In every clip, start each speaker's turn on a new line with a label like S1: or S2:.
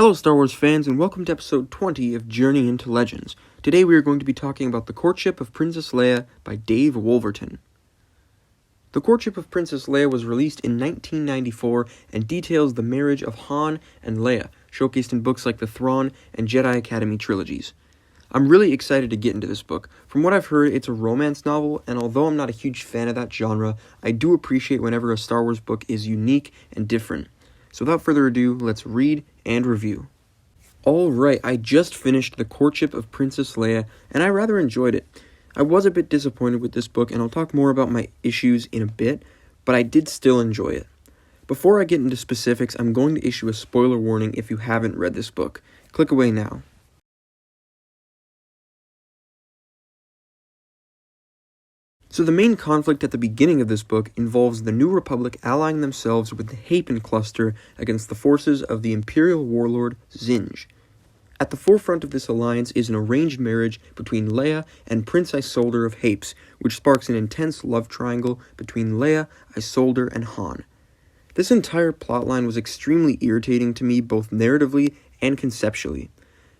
S1: Hello Star Wars fans, and welcome to episode 20 of Journey into Legends. Today we are going to be talking about The Courtship of Princess Leia by Dave Wolverton. The Courtship of Princess Leia was released in 1994 and details the marriage of Han and Leia, showcased in books like the Thrawn and Jedi Academy trilogies. I'm really excited to get into this book. From what I've heard, it's a romance novel, and although I'm not a huge fan of that genre, I do appreciate whenever a Star Wars book is unique and different. So without further ado, let's read and review. Alright, I just finished The Courtship of Princess Leia, and I rather enjoyed it. I was a bit disappointed with this book, and I'll talk more about my issues in a bit, but I did still enjoy it. Before I get into specifics, I'm going to issue a spoiler warning if you haven't read this book. Click away now. So the main conflict at the beginning of this book involves the New Republic allying themselves with the Hapan Cluster against the forces of the Imperial warlord Zinj. At the forefront of this alliance is an arranged marriage between Leia and Prince Isolde of Hapes, which sparks an intense love triangle between Leia, Isolde, and Han. This entire plotline was extremely irritating to me both narratively and conceptually.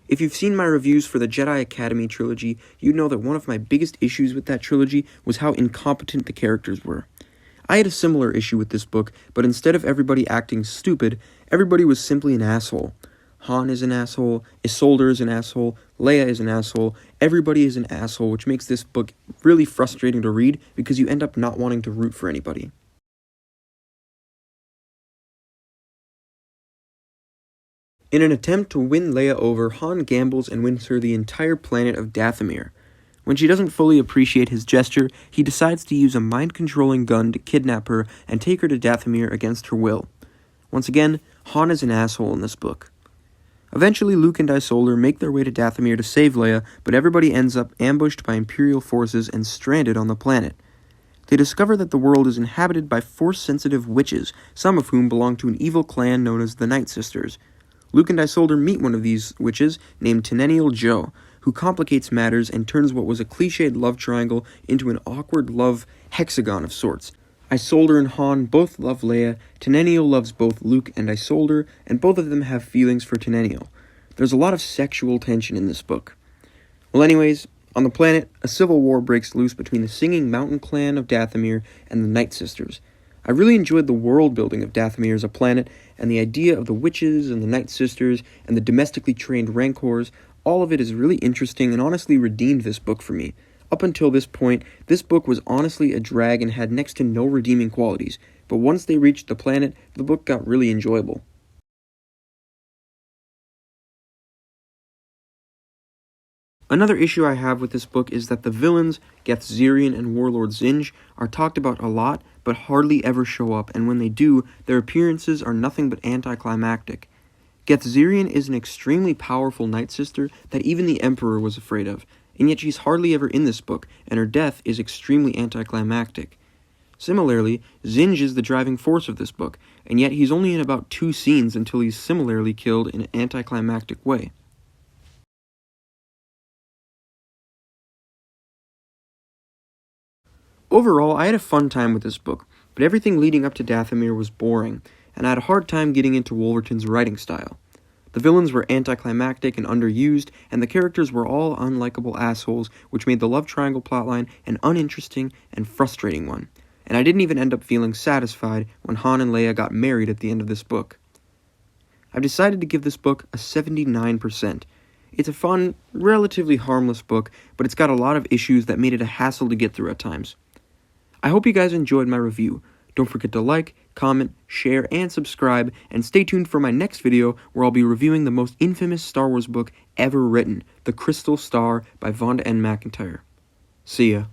S1: If you've seen my reviews for the Jedi Academy trilogy, you'd know that one of my biggest issues with that trilogy was how incompetent the characters were. I had a similar issue with this book, but instead of everybody acting stupid, everybody was simply an asshole. Han is an asshole, Isolde is an asshole, Leia is an asshole, everybody is an asshole, which makes this book really frustrating to read because you end up not wanting to root for anybody. In an attempt to win Leia over, Han gambles and wins her the entire planet of Dathomir. When she doesn't fully appreciate his gesture, he decides to use a mind-controlling gun to kidnap her and take her to Dathomir against her will. Once again, Han is an asshole in this book. Eventually, Luke and Isolde make their way to Dathomir to save Leia, but everybody ends up ambushed by Imperial forces and stranded on the planet. They discover that the world is inhabited by Force-sensitive witches, some of whom belong to an evil clan known as the Night Sisters. Luke and Isolde meet one of these witches, named Tenennial Jo, who complicates matters and turns what was a cliched love triangle into an awkward love hexagon of sorts. Isolde and Han both love Leia, Tenennial loves both Luke and Isolde, and both of them have feelings for Tenennial. There's a lot of sexual tension in this book. Well anyways, on the planet, a civil war breaks loose between the Singing Mountain clan of Dathomir and the Night Sisters. I really enjoyed the world building of Dathomir as a planet, and the idea of the witches and the Night Sisters and the domestically trained Rancors. All of it is really interesting and honestly redeemed this book for me. Up until this point, this book was honestly a drag and had next to no redeeming qualities, but once they reached the planet, the book got really enjoyable. Another issue I have with this book is that the villains, Geth Zirian and Warlord Zinj, are talked about a lot, but hardly ever show up, and when they do, their appearances are nothing but anticlimactic. Geth Zirian is an extremely powerful Night Sister that even the Emperor was afraid of, and yet she's hardly ever in this book, and her death is extremely anticlimactic. Similarly, Zinj is the driving force of this book, and yet he's only in about 2 scenes until he's similarly killed in an anticlimactic way. Overall, I had a fun time with this book, but everything leading up to Dathomir was boring, and I had a hard time getting into Wolverton's writing style. The villains were anticlimactic and underused, and the characters were all unlikable assholes, which made the love triangle plotline an uninteresting and frustrating one. And I didn't even end up feeling satisfied when Han and Leia got married at the end of this book. I've decided to give this book a 79%. It's a fun, relatively harmless book, but it's got a lot of issues that made it a hassle to get through at times. I hope you guys enjoyed my review. Don't forget to like, comment, share, and subscribe, and stay tuned for my next video where I'll be reviewing the most infamous Star Wars book ever written, The Crystal Star by Vonda N. McIntyre. See ya.